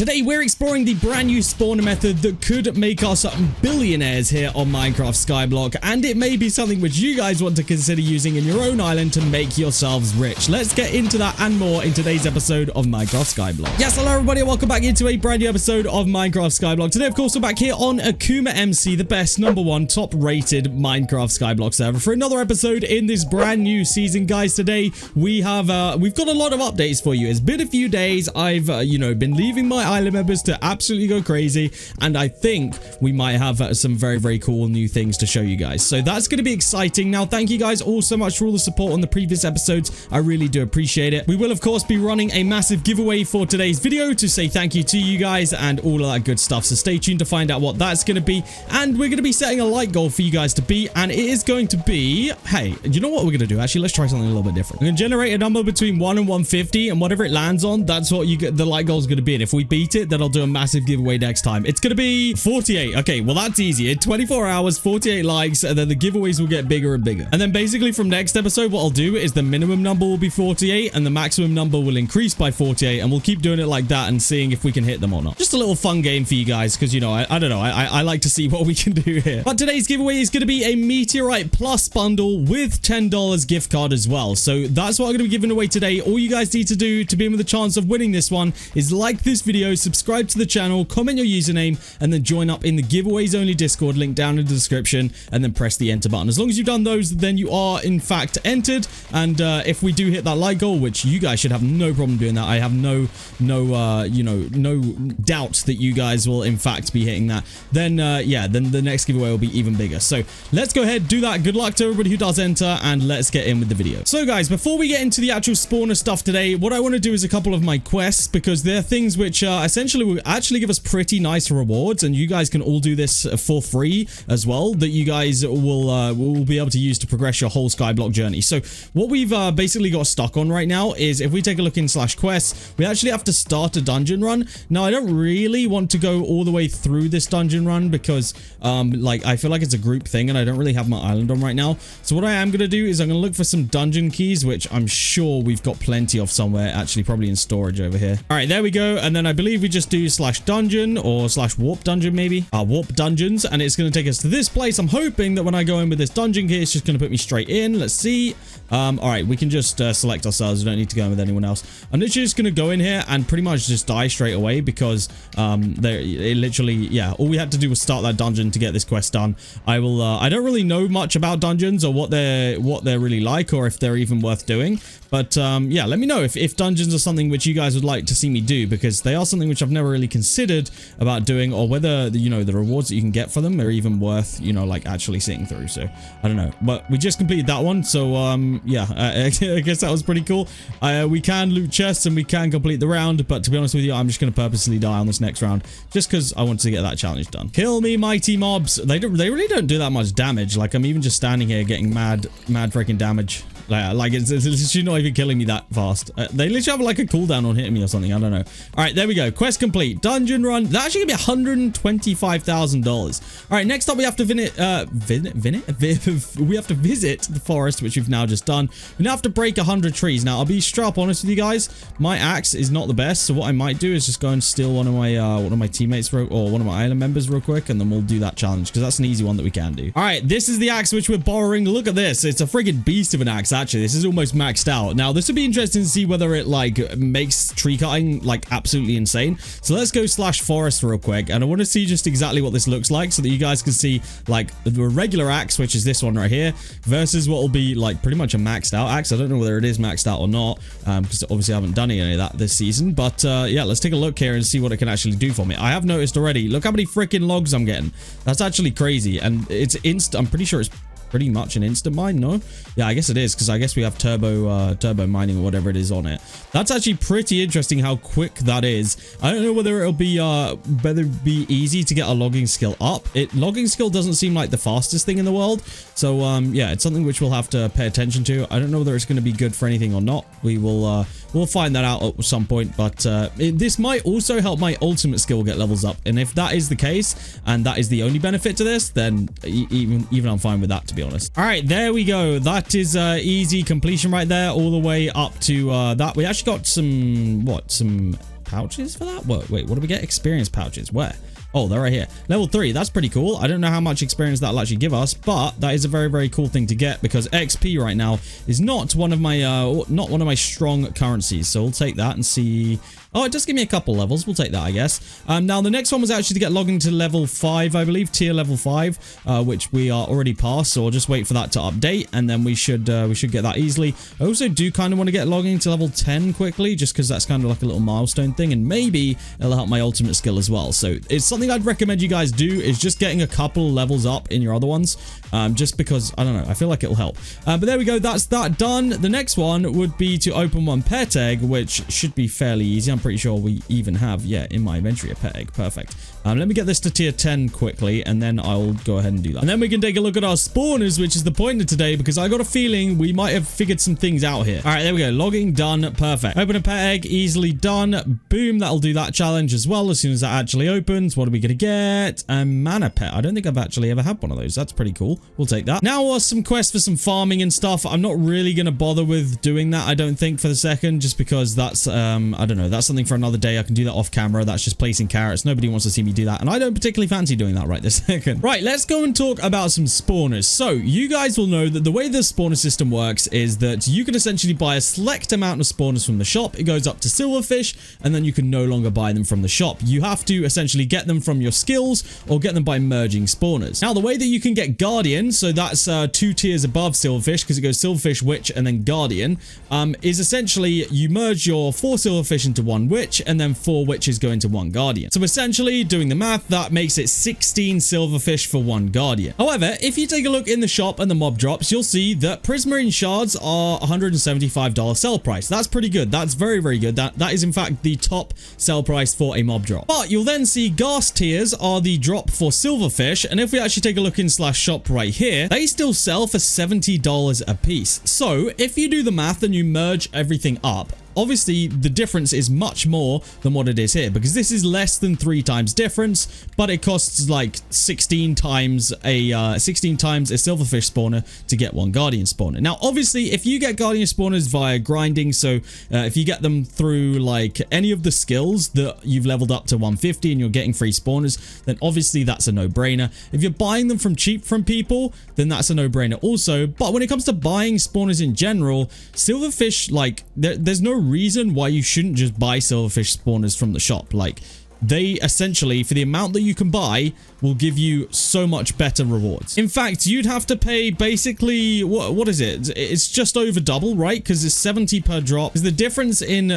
Today we're exploring the brand new spawner method that could make us billionaires here on Minecraft Skyblock, and it may be something which you guys want to consider using in your own island to make yourselves rich. Let's get into that and more in today's episode of Minecraft Skyblock. Yes, hello everybody, and welcome back into a brand new episode of Minecraft Skyblock. Today, of course, we're back here on AkumaMC, the best #1 top-rated Minecraft Skyblock server, for another episode in this brand new season, guys. Today we've got a lot of updates for you. It's been a few days. I've been leaving my island members to absolutely go crazy, and I think we might have some very cool new things to show you guys, so that's going to be exciting. Now, thank you guys all so much for all the support on the previous episodes. I really do appreciate it. We will of course be running a massive giveaway for today's video to say thank you to you guys and all of that good stuff, so stay tuned to find out what that's going to be. And we're going to be setting a like goal for you guys to beat, and it is going to be, hey, you know what we're going to do? Actually, let's try something a little bit different. We're going to generate a number between 1 and 150, and whatever it lands on, that's what you get. The like goal is going to be, and if we beat it, then I'll do a massive giveaway next time. It's going to be 48. Okay, well, that's easy. In 24 hours, 48 likes, and then the giveaways will get bigger and bigger. And then basically from next episode, what I'll do is the minimum number will be 48 and the maximum number will increase by 48, and we'll keep doing it like that and seeing if we can hit them or not. Just a little fun game for you guys, because, you know, I don't know. I like to see what we can do here. But today's giveaway is going to be a Meteorite Plus bundle with $10 gift card as well. So that's what I'm going to be giving away today. All you guys need to do to be in with a chance of winning this one is like this video, subscribe to the channel, comment your username, and then join up in the giveaways only Discord link down in the description, and then press the enter button. As long as you've done those, then you are in fact entered. And if we do hit that like goal, which you guys should have no problem doing that, I have no doubt that you guys will in fact be hitting that, then then the next giveaway will be even bigger. So let's go ahead, do that. Good luck to everybody who does enter, and let's get in with the video. So guys, before we get into the actual spawner stuff today, what I want to do is a couple of my quests, because they're things which essentially will actually give us pretty nice rewards, and you guys can all do this for free as well, that you guys will be able to use to progress your whole Skyblock journey. So what we've basically got stuck on right now is, if we take a look in /quests, we actually have to start a dungeon run. Now, I don't really want to go all the way through this dungeon run because I feel like it's a group thing and I don't really have my island on right now. So what I am going to do is I'm going to look for some dungeon keys, which I'm sure we've got plenty of somewhere, actually probably in storage over here. All right, there we go. And then I believe we just do /dungeon or /warp dungeon, maybe warp dungeons, and it's going to take us to this place. I'm hoping that when I go in with this dungeon key, it's just going to put me straight in. Let's see. All right, we can just select ourselves. We don't need to go in with anyone else. I'm literally just going to go in here and pretty much just die straight away, because all we had to do was start that dungeon to get this quest done. I don't really know much about dungeons or what they're really like, or if they're even worth doing. But yeah, let me know if dungeons are something which you guys would like to see me do, because they are something which I've never really considered about doing, or whether the rewards that you can get for them are even worth, like actually sitting through. So I don't know, but we just completed that one. So yeah, I guess that was pretty cool. We can loot chests and we can complete the round, but to be honest with you, I'm just going to purposely die on this next round just because I wanted to get that challenge done. Kill me, mighty mobs. They really don't do that much damage. Like, I'm even just standing here getting mad freaking damage. Like it's literally not even killing me that fast. They literally have like a cooldown on hitting me or something. I don't know. All right, there we go. Quest complete. Dungeon run. That actually gonna be $125,000. All right, next up we have to we have to visit the forest, which we've now just done. We now have to break 100 trees. Now, I'll be straight up honest with you guys. My axe is not the best, so what I might do is just go and steal one of my teammates or one of my island members real quick, and then we'll do that challenge, because that's an easy one that we can do. All right, this is the axe which we're borrowing. Look at this. It's a friggin' beast of an axe. Actually, this is almost maxed out. Now, this would be interesting to see whether it like makes tree cutting like absolutely insane. So let's go /forest real quick, and I want to see just exactly what this looks like, so that you guys can see like the regular axe, which is this one right here, versus what will be like pretty much a maxed out axe. I don't know whether it is maxed out or not, because obviously I haven't done any of that this season. But yeah, let's take a look here and see what it can actually do for me. I have noticed already. Look how many freaking logs I'm getting. That's actually crazy, and it's I'm pretty sure it's pretty much an instant mine. No, yeah, I guess it is, because I guess we have turbo mining or whatever it is on it. That's actually pretty interesting how quick that is. I don't know whether it'll be easy to get a logging skill up. Logging skill doesn't seem like the fastest thing in the world, so yeah, it's something which we'll have to pay attention to. I don't know whether it's going to be good for anything or not. We'll find that out at some point, but this might also help my ultimate skill get levels up, and if that is the case and that is the only benefit to this, then even I'm fine with that, to be honest. All right, there we go. That is easy completion right there, all the way up to that. We actually got some pouches for that? Wait, what do we get? Experience pouches. Where? Oh, they're right here. Level 3. That's pretty cool. I don't know how much experience that'll actually give us, but that is a very, very cool thing to get because XP right now is not one of my strong currencies. So we'll take that and see. Oh, it does give me a couple levels. We'll take that, I guess. Now, the next one was actually to get logging to level 5, I believe, tier level 5, which we are already past. So I'll just wait for that to update, and then we should get that easily. I also do kind of want to get logging to level 10 quickly, just because that's kind of like a little milestone thing, and maybe it'll help my ultimate skill as well. So it's something I'd recommend you guys do is just getting a couple levels up in your other ones, just because, I don't know, I feel like it'll help. But there we go. That's that done. The next one would be to open one pet egg, which should be fairly easy. I'm pretty sure we even have, yeah, in my inventory a pet egg. Perfect. Let me get this to tier 10 quickly, and then I'll go ahead and do that. And then we can take a look at our spawners, which is the point of today, because I got a feeling we might have figured some things out here. All right, there we go. Logging done. Perfect. Open a pet egg. Easily done. Boom. That'll do that challenge as well as soon as that actually opens. What are we going to get? A mana pet. I don't think I've actually ever had one of those. That's pretty cool. We'll take that. Now, some quests for some farming and stuff. I'm not really going to bother with doing that, I don't think, for the second, just because that's, I don't know, that's something for another day. I can do that off camera. That's just placing carrots. Nobody wants to see me do that, and I don't particularly fancy doing that right this second. Right, let's go and talk about some spawners. So you guys will know that the way the spawner system works is that you can essentially buy a select amount of spawners from the shop. It goes up to silverfish, and then you can no longer buy them from the shop. You have to essentially get them from your skills or get them by merging spawners. Now, the way that you can get guardian, so that's 2 tiers above silverfish, because it goes silverfish, witch, and then guardian, is essentially you merge your 4 silverfish into 1 witch, and then 4 witches go into 1 guardian. So essentially, doing the math, that makes it 16 silverfish for 1 guardian. However, if you take a look in the shop and the mob drops, you'll see that prismarine shards are $175 sell price. That's pretty good. That's very, very good. That is in fact the top sell price for a mob drop. But you'll then see ghast tiers are the drop for silverfish, and if we actually take a look in /shop right here, they still sell for $70 a piece. So if you do the math and you merge everything up, obviously the difference is much more than what it is here, because this is less than 3 times difference, but it costs like 16 times a silverfish spawner to get 1 guardian spawner. Now obviously if you get guardian spawners via grinding, so if you get them through like any of the skills that you've leveled up to 150 and you're getting free spawners, then obviously that's a no-brainer. If you're buying them from cheap from people, then that's a no-brainer also. But when it comes to buying spawners in general, silverfish, like there's no reason why you shouldn't just buy silverfish spawners from the shop. Like, they essentially, for the amount that you can buy, will give you so much better rewards. In fact, you'd have to pay basically, what is it? It's just over double, right? Because it's 70 per drop. Because the difference in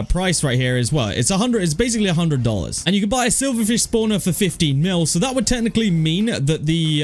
price right here is, well, it's basically $100. And you can buy a silverfish spawner for 15 mil. So that would technically mean that the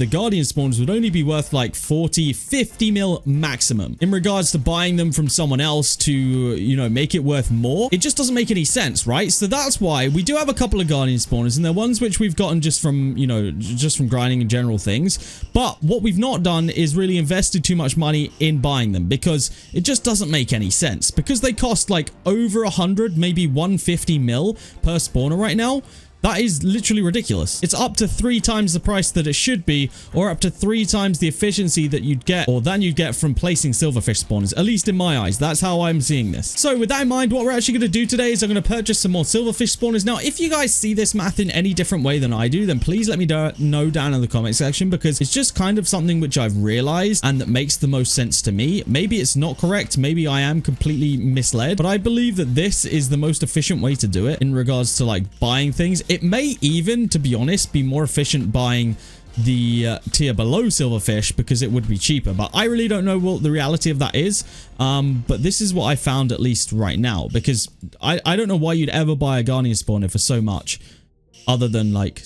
guardian spawners would only be worth like 40, 50 mil maximum. In regards to buying them from someone else to, you know, make it worth more, it just doesn't make any sense, right? So that's why we do have a couple of guardian spawners, and they're ones which we've gotten just from, you know, just from grinding and general things. But what we've not done is really invested too much money in buying them, because it just doesn't make any sense, because they cost like over 100, maybe 150 mil per spawner right now. That is literally ridiculous. It's up to 3 times the price that it should be, or up to 3 times the efficiency that you'd get, or than you'd get from placing silverfish spawners, at least in my eyes. That's how I'm seeing this. So with that in mind, what we're actually going to do today is I'm going to purchase some more silverfish spawners. Now, if you guys see this math in any different way than I do, then please let me know down in the comment section, because it's just kind of something which I've realized and that makes the most sense to me. Maybe it's not correct. Maybe I am completely misled, but I believe that this is the most efficient way to do it in regards to like buying things. It may even, to be honest, be more efficient buying the tier below silverfish, because it would be cheaper, but I really don't know what the reality of that is. But this is what I found, at least right now, because I don't know why you'd ever buy a guardian spawner for so much, other than like,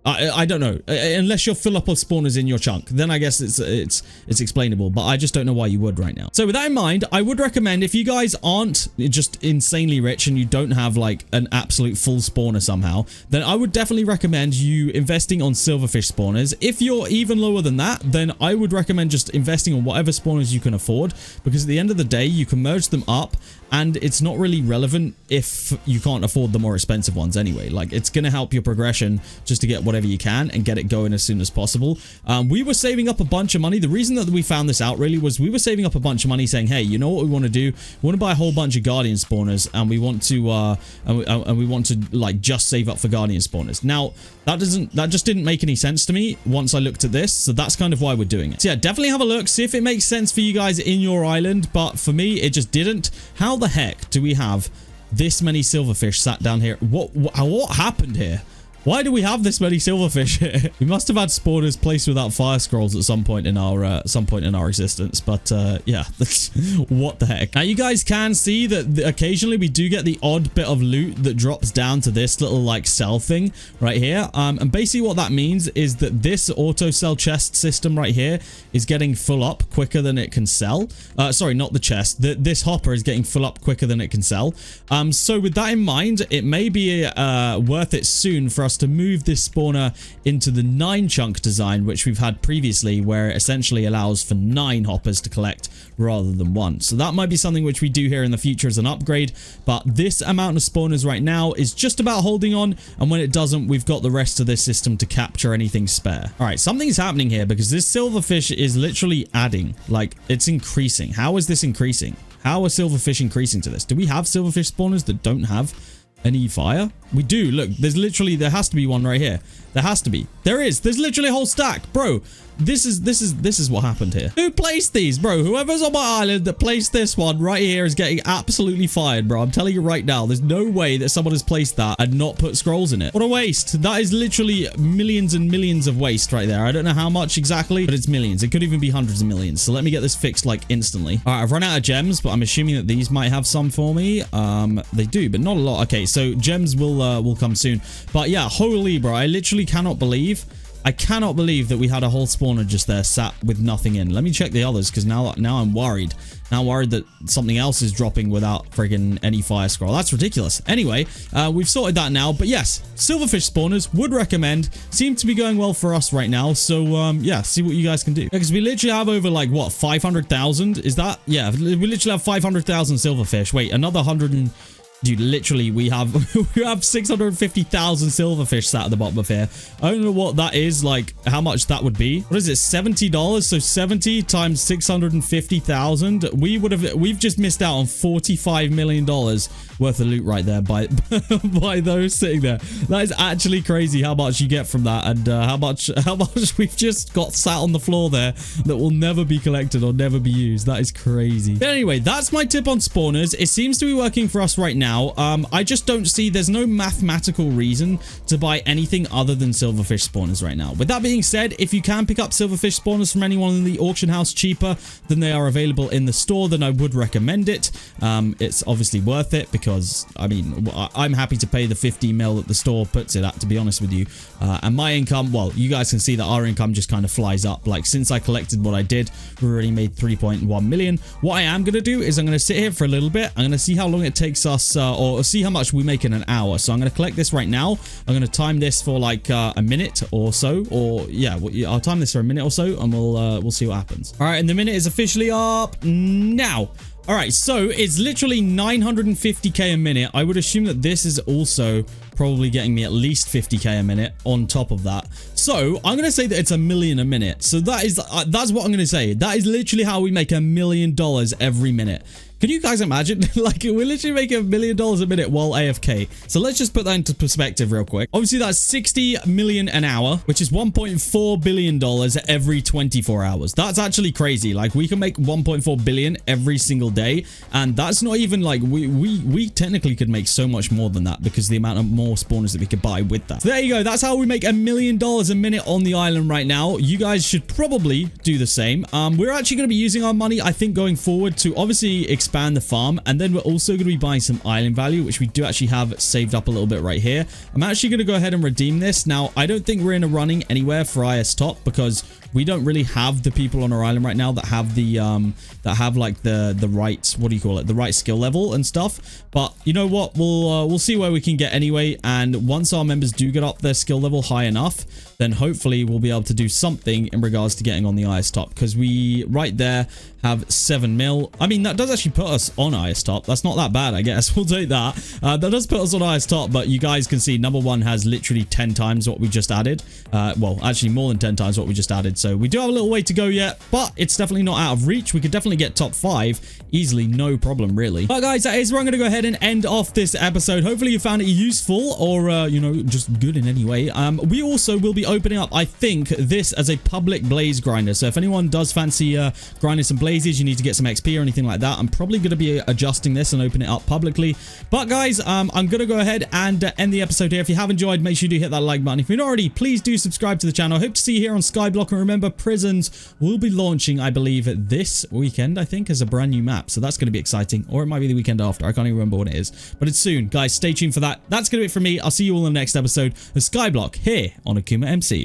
I don't know, unless you're full up of spawners in your chunk, then I guess it's explainable, but I just don't know why you would right now. So with that in mind, I would recommend, if you guys aren't just insanely rich and you don't have like an absolute full spawner somehow, then I would definitely recommend you investing on silverfish spawners. If you're even lower than that, then I would recommend just investing on whatever spawners you can afford, because at the end of the day, you can merge them up and it's not really relevant if you can't afford the more expensive ones anyway. Like, it's going to help your progression just to get whatever you can and get it going as soon as possible. We were saving up a bunch of money. The reason that we found this out really was we were saving up a bunch of money saying, hey, you know what we want to do? We want to buy a whole bunch of Guardian spawners, and we want to like just save up for Guardian spawners. Now, that just didn't make any sense to me once I looked at this, so that's kind of why we're doing it. So yeah, definitely have a look, see if it makes sense for you guys in your island, but for me, it just didn't. How the heck do we have this many silverfish sat down here? What happened here? Why do we have this many silverfish here? We must have had spawners placed without fire scrolls at some point in our existence. But yeah, what the heck? Now you guys can see that occasionally we do get the odd bit of loot that drops down to this little like cell thing right here. And basically what that means is that this auto sell chest system right here is getting full up quicker than it can sell. Sorry, not the chest. This hopper is getting full up quicker than it can sell. So with that in mind, it may be worth it soon for us to move this spawner into the 9 chunk design, which we've had previously, where it essentially allows for 9 hoppers to collect rather than 1. So that might be something which we do here in the future as an upgrade, but this amount of spawners right now is just about holding on, and when it doesn't, we've got the rest of this system to capture anything spare. All right, something's happening here because this silverfish is literally adding, like, it's increasing. How is this increasing? How are silverfish increasing to this? Do we have silverfish spawners that don't have any fire? We do. Look, there has to be one right here. There has to be. There is. There's literally a whole stack. Bro, this is what happened here. Who placed these, bro? Whoever's on my island that placed this one right here is getting absolutely fired, bro. I'm telling you right now, there's no way that someone has placed that and not put scrolls in it. What a waste. That is literally millions and millions of waste right there. I don't know how much exactly, but it's millions. It could even be hundreds of millions. So let me get this fixed like instantly. All right, I've run out of gems, but I'm assuming that these might have some for me. They do, but not a lot. Okay, so gems will come soon. But yeah, holy bro, I literally cannot believe that we had a whole spawner just there sat with nothing in. Let me check the others, because now I'm worried. Now I'm worried that something else is dropping without friggin' any fire scroll. That's ridiculous. Anyway, we've sorted that now. But yes, silverfish spawners, would recommend. Seem to be going well for us right now. So yeah, see what you guys can do. Because we literally have over like, what, 500,000? Is that? Yeah, we literally have 500,000 silverfish. Wait, another 100 and... Dude, literally, we have 650,000 silverfish sat at the bottom of here. I don't know what that is, like, how much that would be. What is it, $70? So 70 times 650,000. We've just missed out on $45 million worth of loot right there by those sitting there. That is actually crazy how much you get from that, and how much we've just got sat on the floor there that will never be collected or never be used. That is crazy. But anyway, that's my tip on spawners. It seems to be working for us right now. I just don't see, there's no mathematical reason to buy anything other than silverfish spawners right now. With that being said, if you can pick up silverfish spawners from anyone in the auction house cheaper than they are available in the store, then I would recommend it. It's obviously worth it because, I mean, I'm happy to pay the 50 mil that the store puts it at, to be honest with you. And my income, well, you guys can see that our income just kind of flies up. Like, since I collected what I did, we already made 3.1 million. What I am going to do is I'm going to sit here for a little bit. I'm going to see how long it takes us, or see how much we make in an hour. So I'm going to collect this right now. I'm going to time this for like a minute or so, or yeah, I'll time this for a minute or so, and we'll see what happens. All right, and the minute is officially up now. All right, so it's literally 950k a minute. I would assume that this is also probably getting me at least 50k a minute on top of that. So I'm going to say that it's $1 million a minute. So that's what I'm going to say. That is literally how we make $1 million every minute. Can you guys imagine? Like, we're literally making $1 million a minute while AFK. So let's just put that into perspective real quick. Obviously, that's 60 million an hour, which is $1.4 billion every 24 hours. That's actually crazy. Like, we can make 1.4 billion every single day. And that's not even like, we technically could make so much more than that because the amount of more spawners that we could buy with that. So there you go. That's how we make $1 million a minute on the island right now. You guys should probably do the same. We're actually going to be using our money, I think, going forward to obviously expand the farm, and then we're also going to be buying some island value, which we do actually have saved up a little bit right here. I'm actually going to go ahead and redeem this. Now, I don't think we're in a running anywhere for IS top because we don't really have the people on our island right now that have the like the right, what do you call it, the right skill level and stuff. But you know what, we'll see where we can get anyway, and once our members do get up their skill level high enough, then hopefully we'll be able to do something in regards to getting on the IS top, because we right there have 7 mil. I mean, that does actually put us on IS top. That's not that bad, I guess. We'll take that. That does put us on IS top, but you guys can see number 1 has literally 10 times what we just added. Well, actually more than 10 times what we just added. So we do have a little way to go yet, but it's definitely not out of reach. We could definitely get top 5 easily, no problem really. But guys, that is where I'm going to go ahead and end off this episode. Hopefully you found it useful, or you know, just good in any way. We also will be opening up, I think, this as a public blaze grinder. So if anyone does fancy grinding some blazes, you need to get some XP or anything like that, I'm probably going to be adjusting this and open it up publicly. But guys, I'm going to go ahead and end the episode here. If you have enjoyed, make sure you do hit that like button. If you're not already, please do subscribe to the channel. I hope to see you here on Skyblock. And remember, Prisons will be launching, I believe, this weekend, I think, as a brand new map. So that's going to be exciting. Or it might be the weekend after. I can't even remember what it is. But it's soon. Guys, stay tuned for that. That's going to be it from me. I'll see you all in the next episode of Skyblock here on AkumaMC.